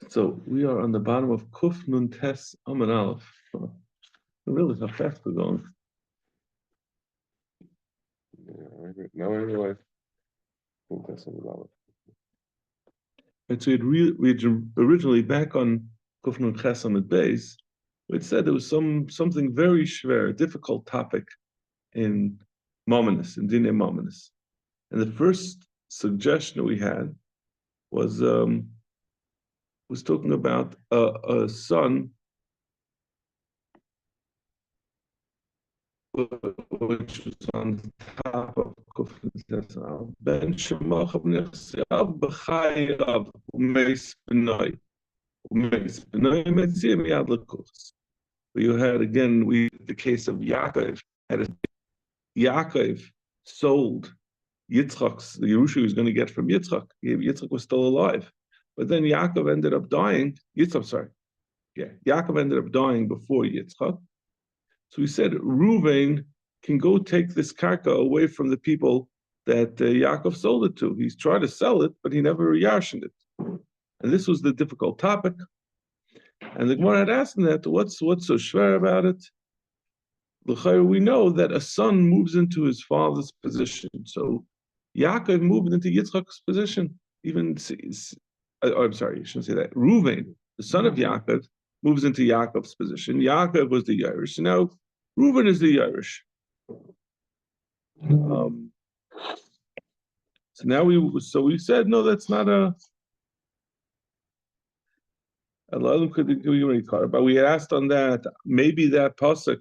So we are on the bottom of Kuf Nun Tes Amen Aleph. Really, how fast we're going. Yeah, now I realize Kuf Tes Amen Aleph. And so we'd originally back on Kuf Nun Tes Amen Beis, it said there was something very schwer, difficult topic in Mominus, in Dinei Mominus. And the first suggestion we had was talking about a son which was on the top of Kufn Tesal. Ben Shemach Nechsiav B'chayav Umeis B'noi. Umeis B'noi Metzim Yad L'Kufs. You had again the case of Yaakov. Yaakov sold Yitzchak's, the Yerusha he was going to get from Yitzchak. Yitzchak was still alive. But then Yaakov ended up dying. Yaakov ended up dying before Yitzchak. So he said, Reuven can go take this karka away from the people that Yaakov sold it to. He's tried to sell it, but he never yarshened it. And this was the difficult topic. And the Gemara had asked him that, what's so schwer about it? We know that a son moves into his father's position. So Yaakov moved into Yitzchak's position. I'm sorry, you shouldn't say that. Reuven, the son of Yaakov, moves into Yaakov's position. Yaakov was the Yerush. Now Reuven is the Yerush. So we said no, that's not a. Allah could be but we asked on that maybe that pasuk.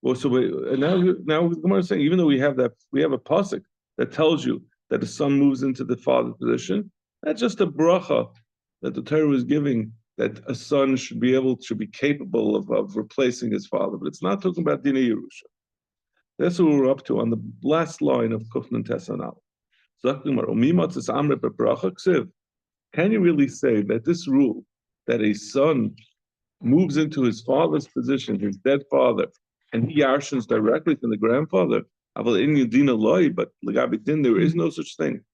Well, so now the Gemara is saying even though we have a pasuk that tells you that the son moves into the father's position, that's just a bracha that the Torah is giving, that a son should be capable of replacing his father, but it's not talking about Dinei Yerusha. That's what we're up to on the last line of Kufnan Tesanal. Can you really say that this rule, that a son moves into his father's position, his dead father, and he yarshens directly from the grandfather, but Legabit there is no such thing.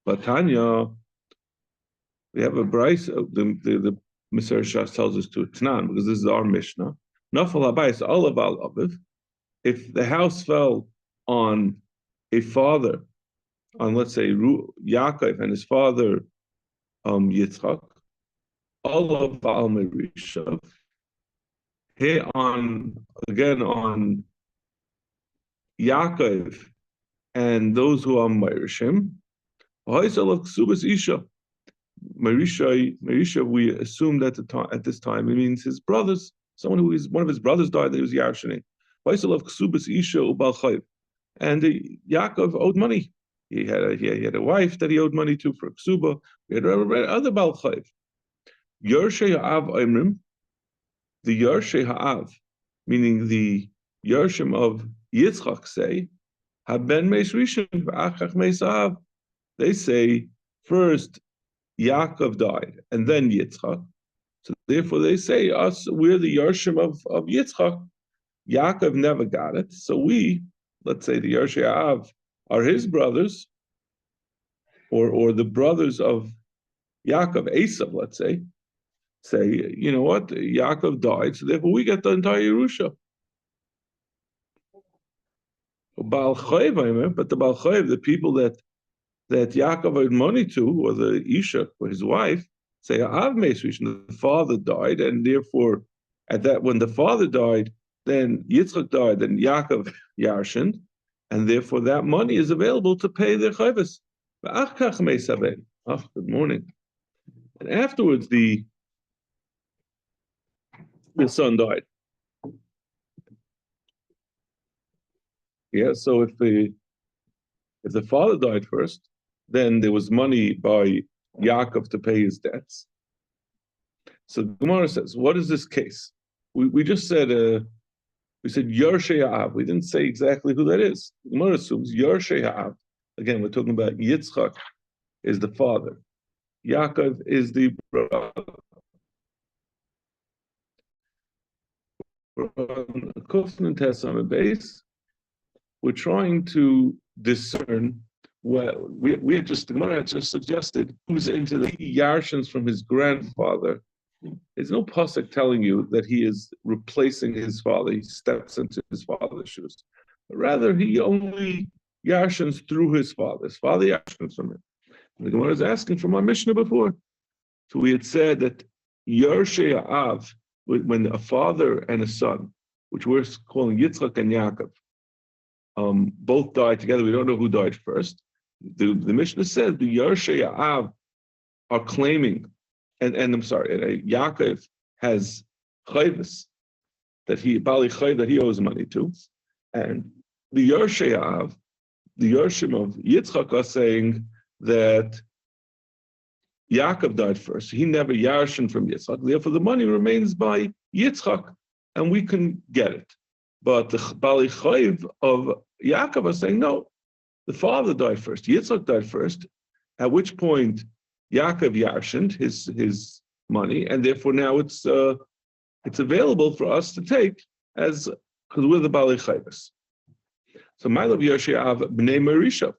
But Tanya, we have a Bryce, the Mr. Shas tells us to Tnan, because this is our Mishnah. If the house fell on a father, on let's say Yaakov and his father Yitzchak, Olav al Merishav, here on Yaakov and those who are Merishim, Merisha, we assume that at this time it means his brothers, one of his brothers died that he was yarshening. And Yaakov owed money. He had a wife that he owed money to for ksuba. He had other bal chayv. Yershei ha'av oimrim, the Yershei ha'av, meaning the Yershim of Yitzchak say, haben meis rishon v'achach meis ha'av. They say first Yaakov died and then Yitzchak. So therefore they say we're the Yershim of Yitzchak. Yaakov never got it. So let's say the Yershei ha'av are his brothers, or the brothers of Yaakov, Esav, let's say, you know what, Yaakov died, so therefore we get the entire Yerusha. Baal Chayv, but the Baal Chayv, the people that Yaakov owed money to, or the Isha, or his wife, say, Av Meisrish, the father died, and therefore, when the father died, then Yitzchak died, then Yaakov yarshened, and therefore that money is available to pay their chayvus. Good morning. And afterwards, the son died. Yeah, so if the father died first, then there was money by Yaakov to pay his debts. So Gemara says, what is this case? We just said we said Yershei ha'av. We didn't say exactly who that is. Gemara assumes Yershei ha'av. Again, we're talking about Yitzchak is the father. Yaakov is the brother. We're trying to discern Well, we had just, the Gemara had just suggested who's into the yarshins from his grandfather. There's no pasuk telling you that he is replacing his father. He steps into his father's shoes. But rather, he only yarshins through his father. His father yarshins from him. And the Gemara is asking from our Mishnah before. So we had said that Yershei Av, when a father and a son, which we're calling Yitzchak and Yaakov, both died together. We don't know who died first. The Mishnah says the Yershei Av are claiming, and I'm sorry, Yaakov has chayvus that he bali chay that he owes money to, and the Yershei Av, the Yershim of Yitzchak are saying that Yaakov died first. He never yarshin from Yitzchak. Therefore, the money remains by Yitzchak, and we can get it. But the bali chayv of Yaakov are saying no. The father died first. Yitzchak died first, at which point Yaakov yarshined his money, and therefore now it's available for us to take as because we're the Bali Chayvus. So my love Yershei Av b'nei Marisha.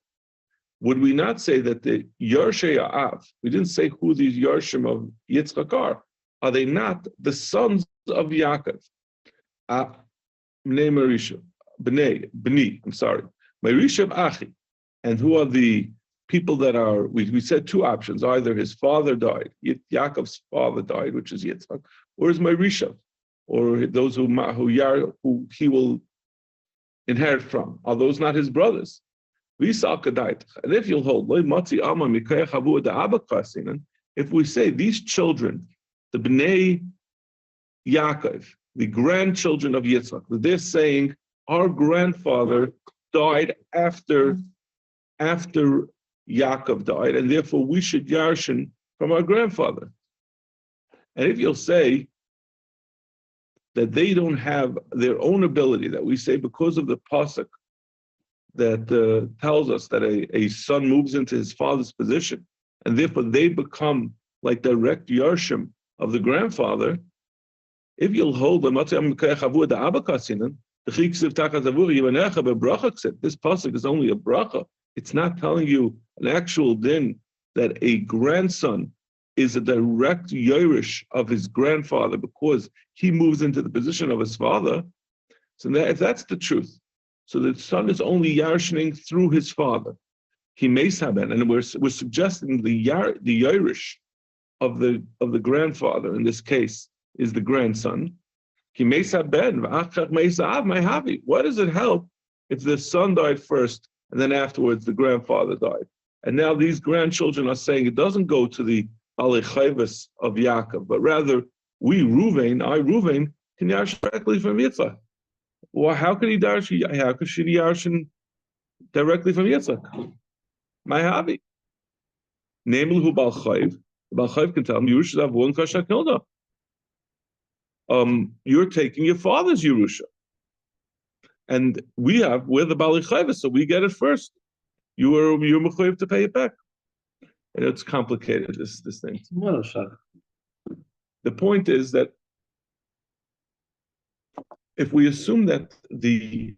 Would we not say that the Yershei Av? We didn't say who these Yershim of Yitzchak are. Are they not the sons of Yaakov? B'nei Marisha, b'nei. I'm sorry. Marisha Achi, and who are the people that are? We said two options: either his father died, Yaakov's father died, which is Yitzchak, or is Marisha, or those who he will inherit from. Are those not his brothers? And if you'll hold, if we say these children, the Bnei Yaakov, the grandchildren of Yitzchak, they're saying our grandfather died after Yaakov died, and therefore we should yarshin from our grandfather. And if you'll say that they don't have their own ability, that we say because of the pasuk that tells us that a son moves into his father's position, and therefore they become like direct yarshim of the grandfather. If you'll hold this pasuk is only a bracha. It's not telling you an actual din that a grandson is a direct yorish of his grandfather because he moves into the position of his father. So if that's the truth, so the son is only yarshining through his father. He may saben, and we're suggesting the yorish of the grandfather in this case is the grandson. He may saben v'achach may sa'av may havi. What does it help if the son died first and then afterwards the grandfather died? And now these grandchildren are saying it doesn't go to the Alechayvus of Yaakov, but rather Reuven, can yarsh directly from Yitzchak. Well, how could he darsh? How could she yarshin directly from Yitzchak? My hobby. Namely, who Balchayv. The Balchayv can tell him, Yerusha have one kasha kilda. You're taking your father's Yerusha. And we're the Balchayv, so we get it first. You're mechayiv to pay it back. And it's complicated, this thing. The point is that if we assume that the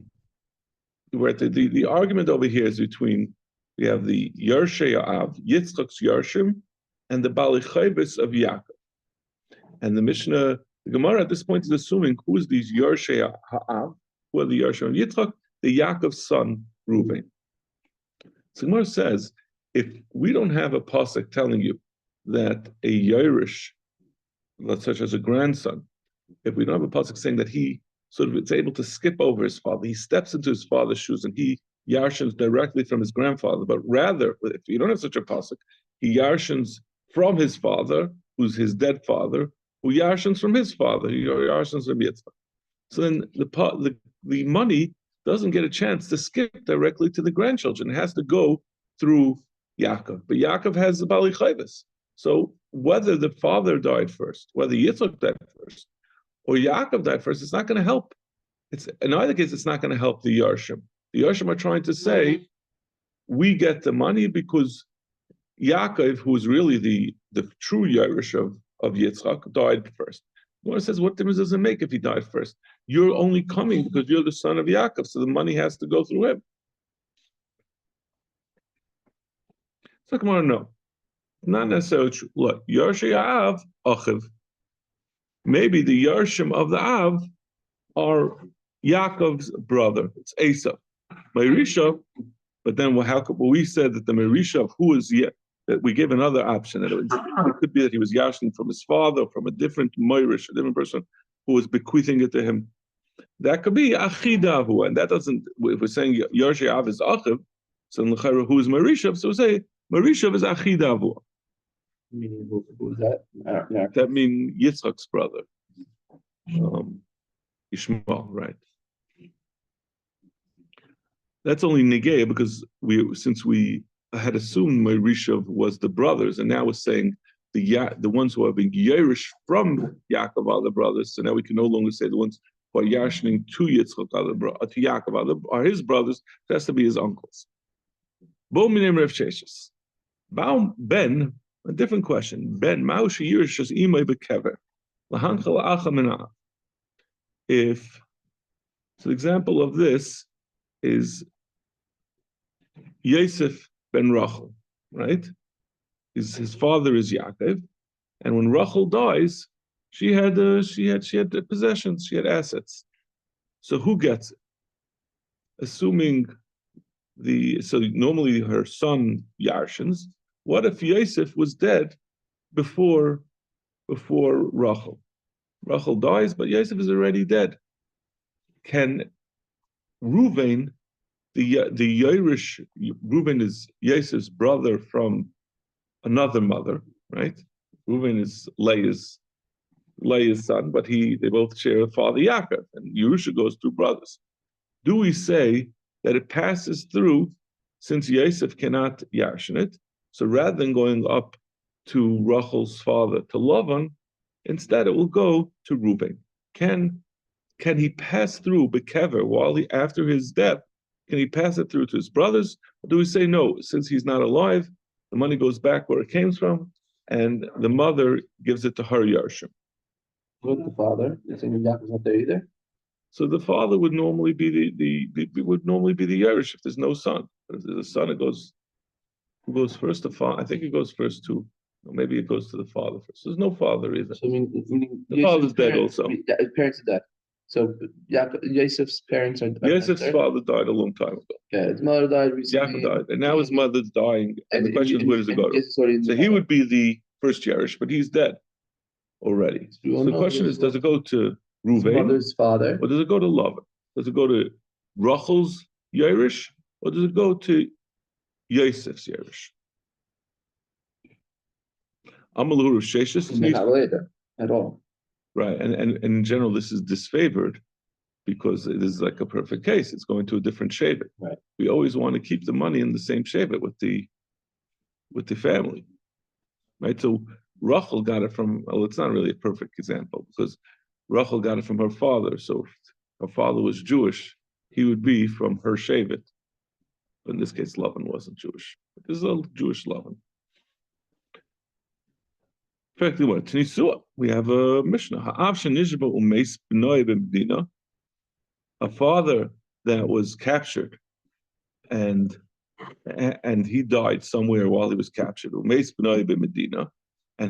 argument over here is between, we have the Yershei Av, Yitzchak's Yershim, and the Bali Chayvus of Yaakov. And the Mishnah, the Gemara at this point is assuming who's these Yershei Av, who are the Yershim of Yitzchak, the Yaakov's son, Reuven. So Gemara says, if we don't have a pasuk telling you that a Yerush, such as a grandson, if we don't have a pasuk saying that he sort of is able to skip over his father, he steps into his father's shoes and he yarshins directly from his grandfather, but rather, if you don't have such a pasuk, he yarshins from his father, who's his dead father, who yarshins from his father, he yarshins from Yitzchak. So then the money doesn't get a chance to skip directly to the grandchildren. It has to go through Yaakov. But Yaakov has the Bali Chayvus. So whether the father died first, whether Yitzchak died first, or Yaakov died first, it's not going to help. In either case, it's not going to help the Yarshim. The Yarshim are trying to say, we get the money because Yaakov, who is really the true Yerush of Yitzchak, died first. One says, what difference does it make if he died first? You're only coming because you're the son of Yaakov, so the money has to go through him. So come on, no, not necessarily true. Look, Yarshei Av Achiv. Maybe the Yarshim of the Av are Yaakov's brother. It's Esav. Merishav, but then how could we said that the Merishav, who is yet that we give another option that it could be that he was yashing from his father, from a different Meirish, a different person who was bequeathing it to him. That could be Achidavu, and that doesn't. If we're saying Yarshei Av is Achiv, so who is Merishav? So we say Merishav is Achidavu. Meaning, who's that? Yeah. That means Yitzchak's brother, Ishmael, right? That's only negay because since we had assumed Merishav was the brothers, and now we're saying the ones who are being Yerush from Yaakov are the brothers. So now we can no longer say the ones who are Yashning to Yitzchak to Yaakov are his brothers. It has to be his uncles. Bo minim Rav Sheshes. Ben, a different question. Ben Maushi Yerush imay bekever lahanchal acha minah. If so, the example of this is Yosef ben Rachel, right? His father is Yaakov, and when Rachel dies, she had possessions, she had assets. So who gets it? Assuming so normally her son Yarshins. What if Yosef was dead before Rachel? Rachel dies, but Yosef is already dead. Can Ruvain, the Yerush, Reuben is Yosef's brother from another mother, right? Reuben is Leah's son, but they both share a father Yaakov, and Yerusha goes through brothers. Do we say that it passes through, since Yosef cannot yarshin it? So rather than going up to Rachel's father to Lavan, instead it will go to Reuben. Can he pass through Bekever after his death? Can he pass it through to his brothers? Or do we say no, since he's not alive, the money goes back where it came from, and the mother gives it to her Yarshim? What the father? You're saying Yaakov's not there either? So the father would normally be the Yerush if there's no son. But if there's a son, who goes first to father? I think it goes first to, or maybe it goes to the father first. There's no father either. So meaning the father's dead also. His parents are dead. So Yosef's parents are. Yosef's father died a long time ago. Yeah, his mother died recently. Yaakov died, and now his mother's dying. And the question is, where does it go to? So he would be the first Yerush, but he's dead already. So the question is, does it go to Reuven, mother's father, or does it go to Lavan? Does it go to Rachel's Yerush, or does it go to Yosef's Yerush? Amalur Sheshis not later at all. Right, and in general, this is disfavored because it is like a perfect case. It's going to a different shevet. Right. We always want to keep the money in the same shevet with the family, right? So Rachel got it from. Well, it's not really a perfect example because Rachel got it from her father. So if her father was Jewish, he would be from her shevet. But in this case, Lavan wasn't Jewish. This is a Jewish Lavan. Effectively, what? Tanisua. We have a Mishnah. A father that was captured and he died somewhere while he was captured. And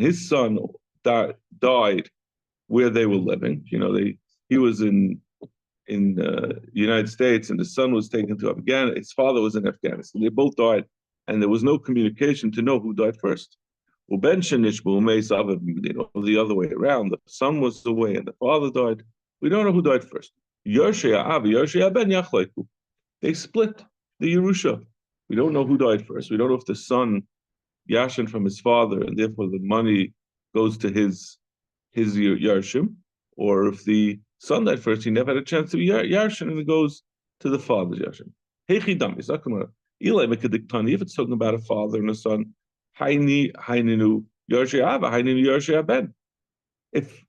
his son died where they were living. He was in the United States, and the son was taken to Afghanistan. His father was in Afghanistan. They both died, and there was no communication to know who died first. Or the other way around. The son was away and the father died. We don't know who died first. They split the Yerusha. We don't know who died first. We don't know if the son yashin from his father, and therefore the money goes to his Yarshim, or if the son died first, he never had a chance to be Yarshin, and it goes to the father's Yarshim. If it's talking about a father and a son, Haininu Yarshei Ava, Haininu Yarshei Ben. If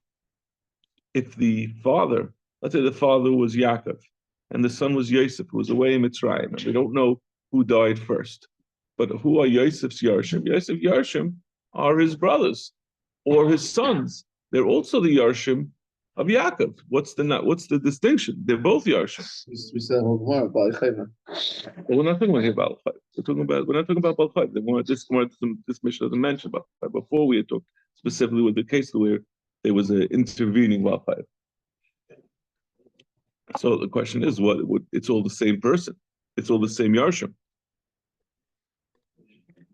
the father, let's say the father was Yaakov, and the son was Yosef, who was away in Mitzrayim, and we don't know who died first. But who are Yosef's Yarshim? Yosef's Yarshim are his brothers or his sons. They're also the Yarshim of Yaakov. What's the distinction? They're both Yarshim. We said Gemara, But we're not talking about Baal Chayv. We're not talking about Baal Chayv. This mission doesn't mention Baal Chayv. Before we had talked specifically with the case where there was an intervening Baal Chayv. So the question is, it's all the same person. It's all the same Yarshim.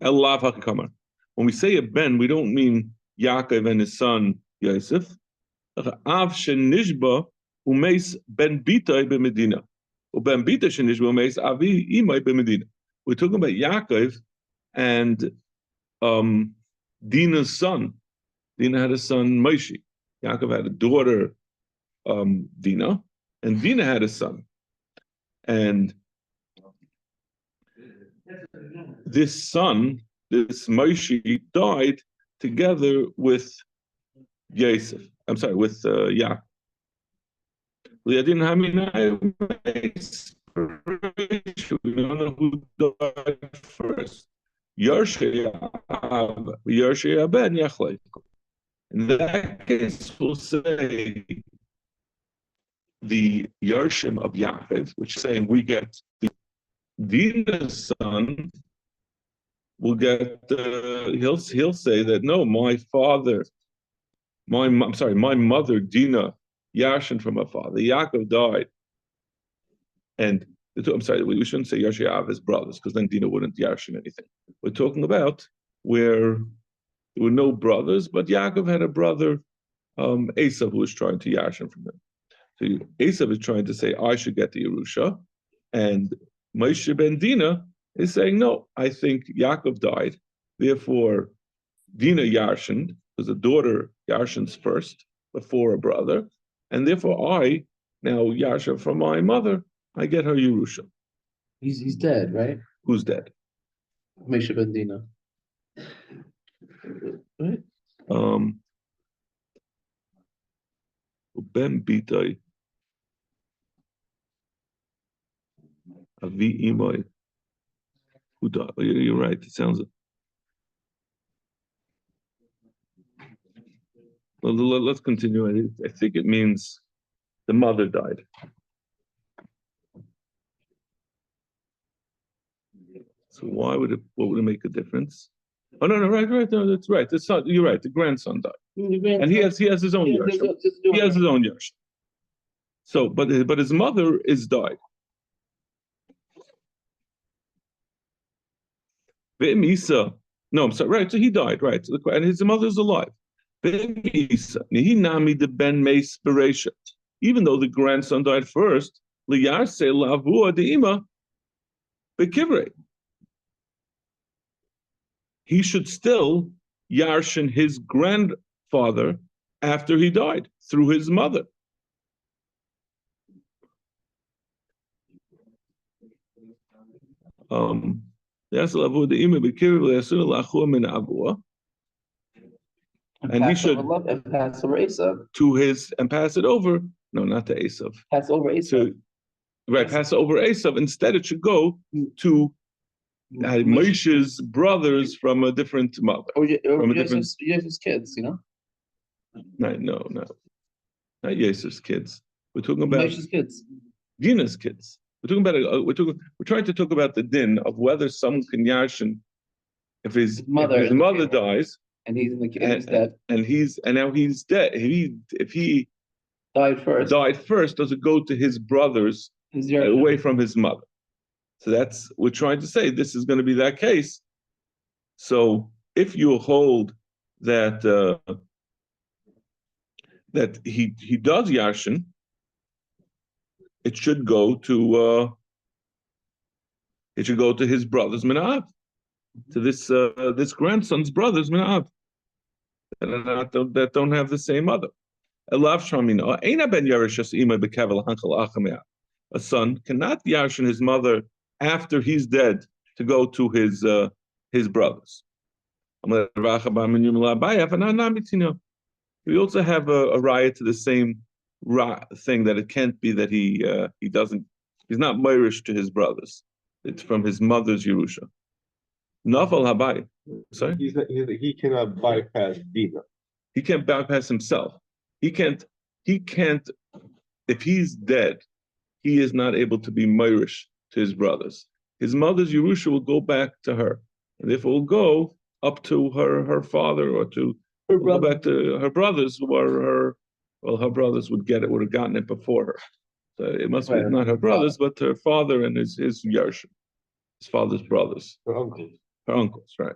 Elav HaKamar. When we say a ben, we don't mean Yaakov and his son Yosef. Av shenishba umeis ben bitay b'medina. Ben bita shenishba umeis avi imay b'medina. We're talking about Yaakov and Dina's son. Dina had a son Moshe. Yaakov had a daughter Dina, and Dina had a son. And this son, this Moshe, died together with Yosef. I'm sorry, with Yaakov. We don't know who died first. Yarshei ben Yachlei. In that case, we'll say the Yarshim of Yaakov, which is saying we get the Dina's son, will get. He'll say that no, my mother Dina Yarshin from her father. Yaakov died, and I'm sorry, we shouldn't say Yarshei Av his brothers because then Dina wouldn't Yarshin anything. We're talking about where there were no brothers, but Yaakov had a brother, Esav, who was trying to Yarshin from him. So Esav is trying to say, I should get the Yerusha, and Moshe ben Dina is saying, no, I think Yaakov died, therefore Dina Yarshin, because the daughter Yarshins first, before a brother, and therefore I, now Yarsha from my mother, I get her Yerusha. He's dead, right? Who's dead? Moshe ben Dina. Right? Ben Bitai Avi Imai. Who died? You're right. It sounds. Well, let's continue. I think it means the mother died. So what would it make a difference? Oh no, right, no, that's right. The son, you're right. The grandson died, and he has his own Yarshim. He has his own Yarshim. So, but his mother is died. No, I'm sorry. Right, so he died. Right, and his mother's alive. Even though the grandson died first, he should still yarshin his grandfather after he died through his mother. And he should pass over Esav to his and pass it over. No, not to Esav. Pass over Esav. Right, pass it over Esav. Instead, it should go to Moshe's brothers from a different mother. Or Yosef's kids, you know? No, not Yosef's kids. We're talking about Moshe's kids. Dina's kids. We're trying to talk about the din of whether someone can yarshin if his mother dies. And he's in the he's dead. And now he's dead. If he died first, does it go to his brothers away from his mother? So we're trying to say this is going to be that case. So if you hold that that he does yarshin, it should go to his brothers Minav, to this grandson's brothers Minav that don't have the same mother. A son cannot yarshin his mother after he's dead to go to his brothers. We also have a riot to the same thing that it can't be that he's not Moirish to his brothers. It's from his mother's Yerusha. Nafal Habai. Sorry? He cannot bypass Dina. He can't bypass himself. He can't he can't, if he's dead, he is not able to be Meirish to his brothers. His mother's Yerusha will go back to her. And if it will go up to her father or to go back to her brothers who are her brothers would have gotten it before her. So it must be not her brothers, but her father and his Yarshim, his father's brothers. Her uncles. Her uncles, right.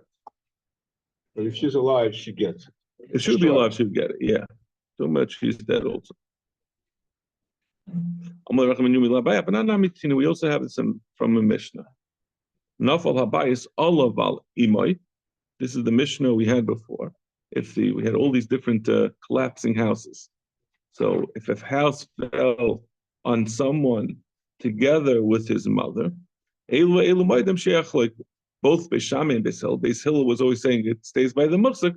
But if she's alive, she gets it. If she would be alive, she would get it, yeah. So much she's dead also. We also have some from a Mishnah. Nafal habayis olaval imoy. This is the Mishnah we had before. We had all these different collapsing houses. So if a house fell on someone together with his mother, both Beis Shammai and Beis Hillel. Beis Hillel was always saying it stays by the mufsek,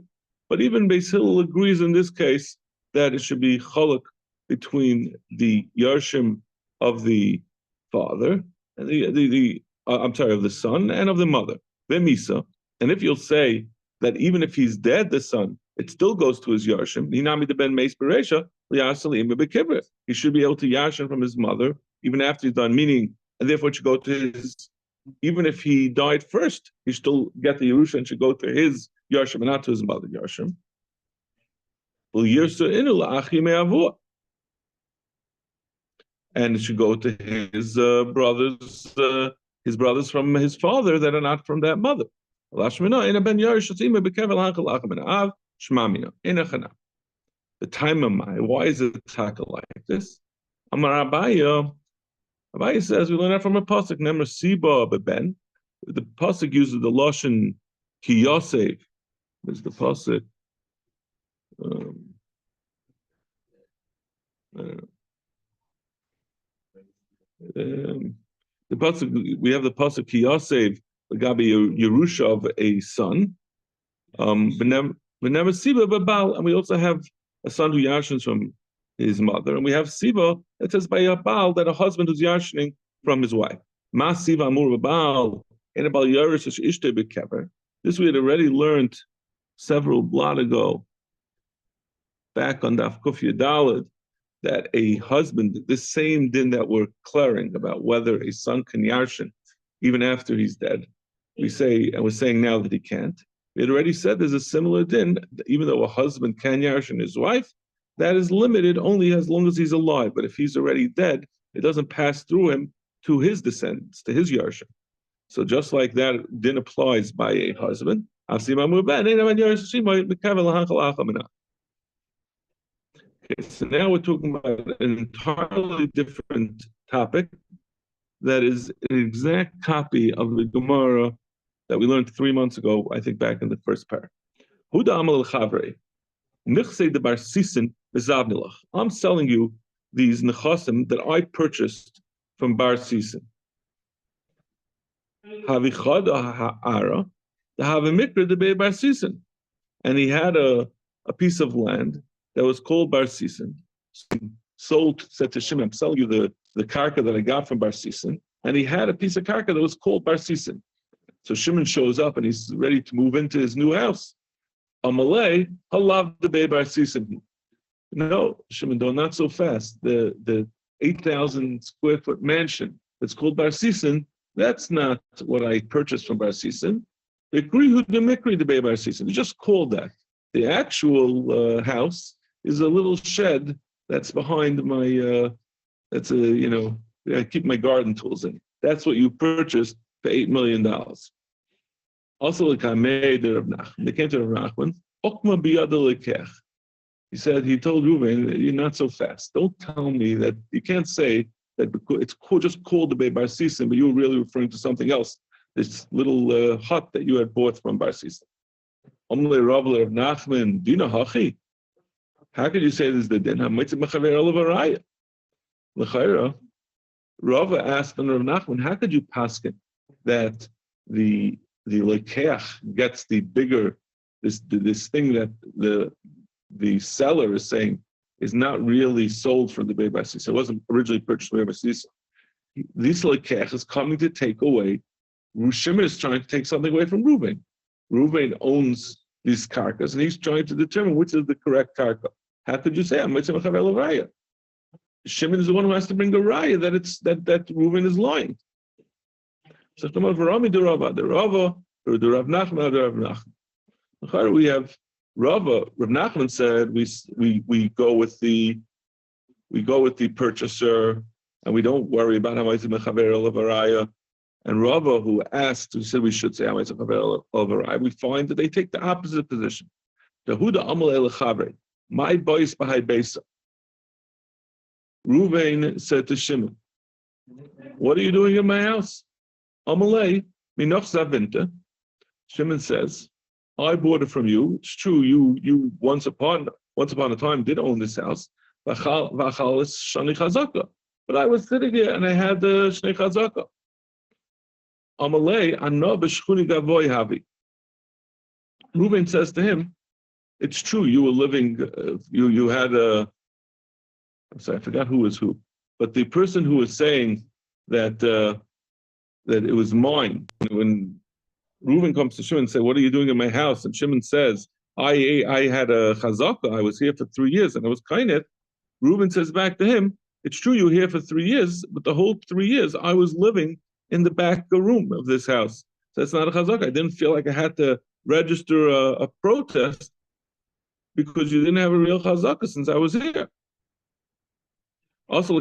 but even Beis Hillel agrees in this case that it should be chalak between the yarshim of the father and of the son and of the mother. V'misa. And if you'll say that even if he's dead, the son, it still goes to his yarshim. He should be able to yashin from his mother even after he's done. Meaning, and therefore it should go to his. Even if he died first, he should still get the Yerusha and should go to his Yarshim and not to his mother Yarshim. And it should go to his brothers from his father that are not from that mother. The time of my, why is it taka like this? Amar Abaya. Abaye says we learn that from a pasuk, Nemer Siba Beben. The pasuk uses the lashon Ki Yosef. There's the pasuk. The pasuk we have the pasuk Ki Yosef, the Gabi Yerusha of a son. Nemer Siba Bebal, and we also have a son who yashins from his mother, and we have Siba that says by a Baal that a husband who's yashining from his wife. Ma Siva Amur Baal in a Baal Yarish Ishte Bekever. This we had already learned several blot ago, back on Daf Kuf Yadalad, that a husband, this same din that we're clearing about whether a son can yashin even after he's dead. We say, and we're saying now that he can't. We had already said there's a similar din, even though a husband can yashin his wife, that is limited only as long as he's alive. But if he's already dead, it doesn't pass through him to his descendants, to his yarshim. So just like that, din applies by a husband. Okay, so now we're talking about an entirely different topic that is an exact copy of the Gemara that we learned 3 months ago, I think back in the first pair. Huda amal el-chavre. I'm selling you these nechasim that I purchased from Bar Sisin. And he had a piece of land that was called Bar Sisin. Said to Shimon, I'm selling you the karka that I got from Bar Sisin. And he had a piece of karka that was called Bar Sisin. So Shimon shows up and he's ready to move into his new house. Amalei, halav the Bei Bar Sisin. No, Shimon, not so fast. The 8,000 square foot mansion that's called Bar Sisin, that's not what I purchased from Bar Sisin. The Mikri the Bei Bar Sisin. You just called that. The actual house is a little shed that's behind my. I keep my garden tools in. That's what you purchased for $8 million. Also, they came to Rav Nachman. He said, he told Reuven, you're not so fast. Don't tell me that, you can't say that it's just called the Bei Bar Sisin, but you were really referring to something else. This little hut that you had bought from Bar Sisin. Omle Rav Nachman, Dina Hachi. How could you say this is the din? Rava asked on Rav Nachman, how could you paskin that the lekeach gets the bigger, this thing that the seller is saying is not really sold from the Bei Bar Sisin. It wasn't originally purchased from Bei Bar Sisin. This lekeach is coming to take away. Shimon is trying to take something away from Reuven. Reuven owns these karkas, and he's trying to determine which is the correct karka. How could you say I'm mitzvah mechaver l'raya? Shimon is the one who has to bring the raya that Reuven is lying. So the Rava, the Rava, or the Rav Nachman, the Rav Nachman. We have Rava. Rav Nachman said we go with the purchaser and we don't worry about how much mechaver l'raya. And Rava, who said we should say how much mechaver l'raya, we find that they take the opposite position. The Huda Amal Elechavre, my boys behind Besa. Reuven said to Shimon, "What are you doing in my house?" Amalei minoch zavinta. Shimon says, "I bought it from you. It's true. You once upon a time did own this house. V'achalis shani chazaka. But I was sitting here and I had the shnei chazaka. Amalei anna b'shchuni gavoy havi." Reuven says to him, "It's true. You were living. You had a." I'm sorry, I forgot who was who, but the person who was saying that it was mine. When Reuven comes to Shimon and says, "What are you doing in my house?" and Shimon says, "I had a chazaka. I was here for 3 years and I was kainet." Reuven says back to him, "It's true you were here for 3 years, but the whole 3 years I was living in the back room of this house. So it's not a chazaka. I didn't feel like I had to register a protest because you didn't have a real chazaka since I was here." Also,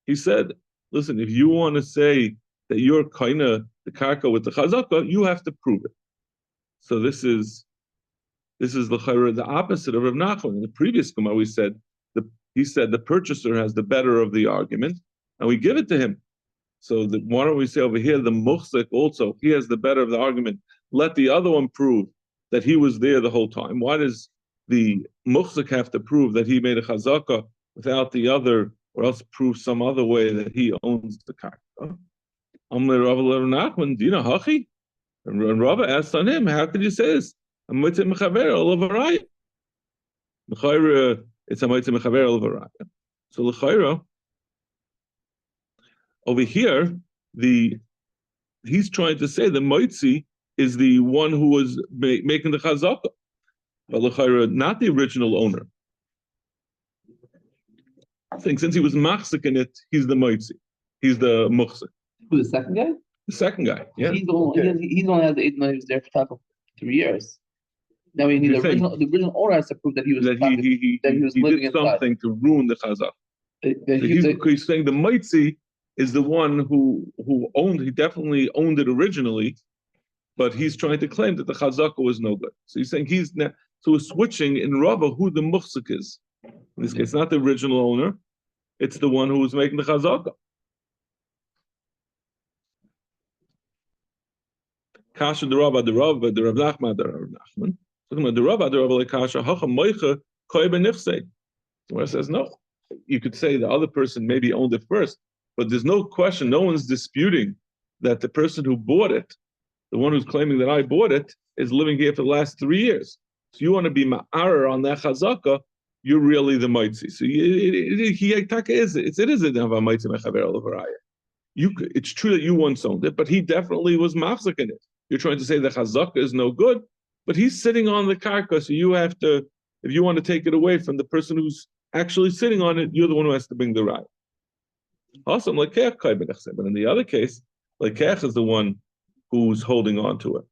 he said, "Listen, if you want to say that you're kind of the karka with the chazaka, you have to prove it." So this is the opposite of Rav Nachman. In the previous Gemara, he said the purchaser has the better of the argument, and we give it to him. So why don't we say over here the muhsik also, he has the better of the argument. Let the other one prove that he was there the whole time. Why does the muhsik have to prove that he made a chazaka without the other, or else prove some other way that he owns the karka? Amr Rav Nachman, Dina Hachi? And Rav asked on him, "How could you say this? I'm mitzvah mechaver l'varaya. L'chayra, it's a mitzvah mechaver l'varaya." So l'chayra, over here, he's trying to say the mitzi is the one who was making the chazaka. But l'chayra, not the original owner. I think since he was machzik in it, he's the mitzi. He's the muchzik. Who, the second guy? The second guy, yeah. He's the one has the 8 months. He was there for 3 years. Now we need the original owner has to prove that he was living did something inside. to ruin the chazak. He's saying the mitzi is the one who owned. He definitely owned it originally, but he's trying to claim that the chazaka was no good. So he's saying so we're switching in Rava who the muhsik is. In this case, not the original owner; it's the one who was making the chazaka. Kasha the Rav Nachman, the Rav Nachman. Talking about the Rav like Kasha, Hacha Moicha Koy Benifsei. Where it says no, you could say the other person maybe owned it first, but there's no question, no one's disputing that the person who bought it, the one who's claiming that I bought it, is living here for the last 3 years. So you want to be ma'arer on that chazaka, you're really the mitzi. So it is a mitzi mechaver l'varaya. It's true that you once owned it, but he definitely was machzik in it. You're trying to say the chazaka is no good, but he's sitting on the karka, so you have to, if you want to take it away from the person who's actually sitting on it, you're the one who has to bring the raya. Also, lekech kai benechsei, but in the other case, lekech is the one who's holding on to it.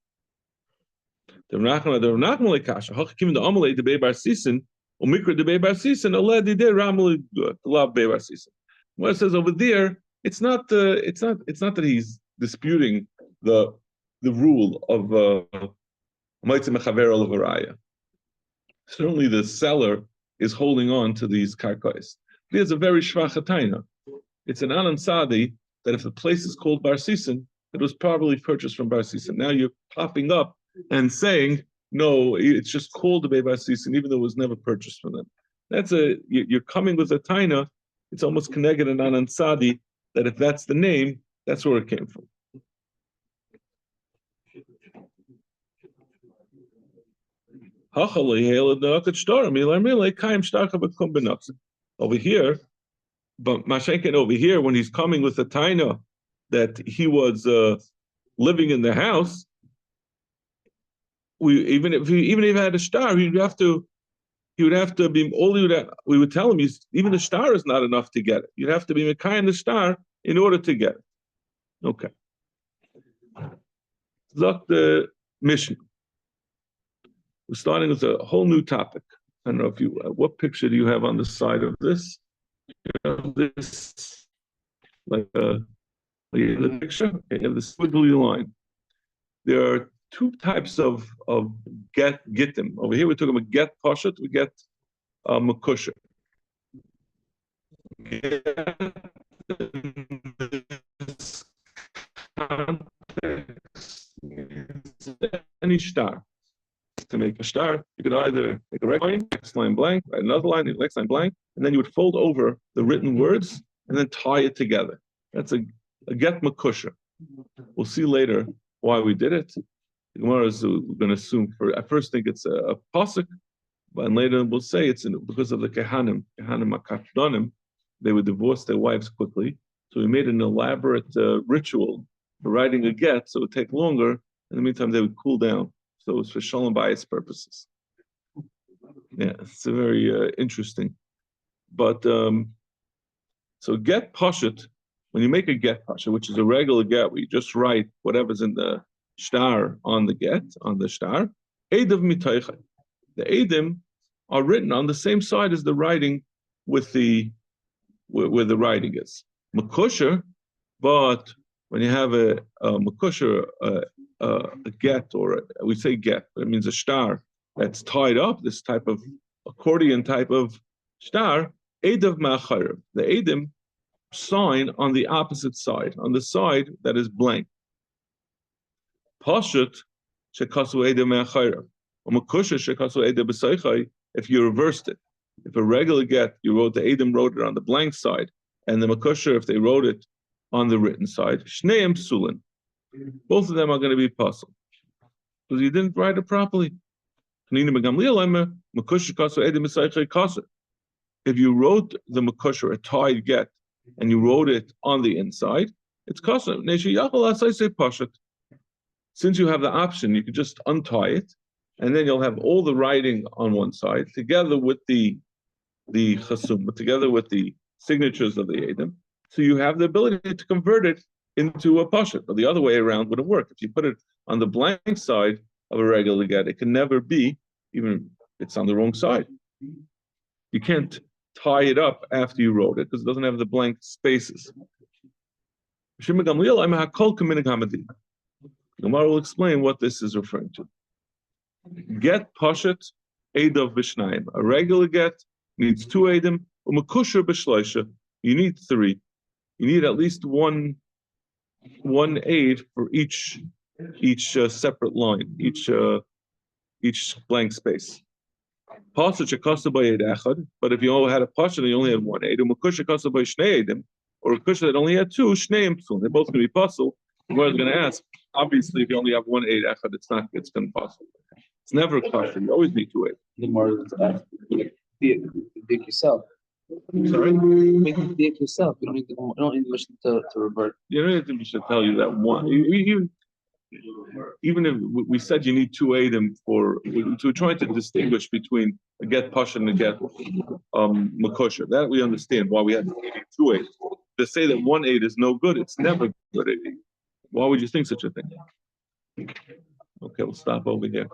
The Rachman lekasha hachikim the amalei the beibar sisin umikra the beibar sisin aledi de ramali love beibar sisin. What it says over there, it's not that he's disputing the rule of mitzvah mechaver l'varaya. Certainly, the seller is holding on to these karkais. There's a very shvach. It's an anan sadi that if the place is called Bar Sisin, it was probably purchased from Bar Sisin. Now you're popping up and saying, no, it's just called the Bar Sisin, even though it was never purchased from them. You're coming with a taina. It's almost connected an anan sadi that if that's the name, that's where it came from. Over here, but Mashenkin over here, when he's coming with a taina that he was living in the house, even if he had a star, he would have to be we would tell him even the star is not enough to get it. You'd have to be Mekayim the star in order to get it. Okay. Look, the mission. We're starting with a whole new topic. I don't know if what picture do you have on the side of this? You have this, like the picture. Okay, you have the squiggly line. There are two types of gittim. Over here, we're talking about get pashat, we get makusha. Any star. To make a star, you could either make a regular line, next line blank, write another line, next line blank, and then you would fold over the written words and then tie it together. That's a get makusha. We'll see later why we did it. The Gemara is going to assume I first think it's a pasuk, but later we'll say it's because of the Kehanim Akashdonim. They would divorce their wives quickly, so we made an elaborate ritual for writing a get, so it would take longer. In the meantime, they would cool down. So it was for shalom bayis purposes. Yeah, it's a very interesting. But so get pashat, when you make a get pashat, which is a regular get, where you just write whatever's in the star on the get, on the star, edav mitaycha. The edim are written on the same side as the writing with where the writing is. Makusher, but when you have a makusher, a get, or we say get, but it means a star that's tied up, this type of accordion type of star, edav ma'acharav. The edim sign on the opposite side, on the side that is blank. Pashat shekasu edim ma'acharav. Makusher shekasu edim b'seichai. If you reversed it, if a regular get, the edim wrote it on the blank side, and the makusher, if they wrote it on the written side, shneim psulin. Both of them are going to be puzzled because you didn't write it properly. If you wrote the makusher, a tied get, and you wrote it on the inside, it's kasher. Since you have the option, you could just untie it, and then you'll have all the writing on one side together with the chasum, together with the signatures of the edim. So you have the ability to convert it into a pashat, but the other way around wouldn't work. If you put it on the blank side of a regular get, it can never be, even if it's on the wrong side. You can't tie it up after you wrote it because it doesn't have the blank spaces. Gemara will explain what this is referring to. Get pashat edav b'shnayim. A regular get needs two edim. U'makusher b'shloisha. You need three. You need at least one aid for each separate line, each blank space. But if you only had a pasha and you only had one aid, or a kusha that only had two, they're both going to be puzzle. We're going to ask. Obviously, if you only have one aid echad, it's going to puzzle. It's never a kasha. You always need two aid. The more dig yourself. Sorry? Make the dig yourself. You don't need the mission to revert. You don't need the mission to tell you that one. Even if we said you need two edim we're trying to distinguish between a get pasha and a get makusha. That we understand why we have two aids. To say that one aid is no good, it's never good. Why would you think such a thing? Okay, we'll stop over here.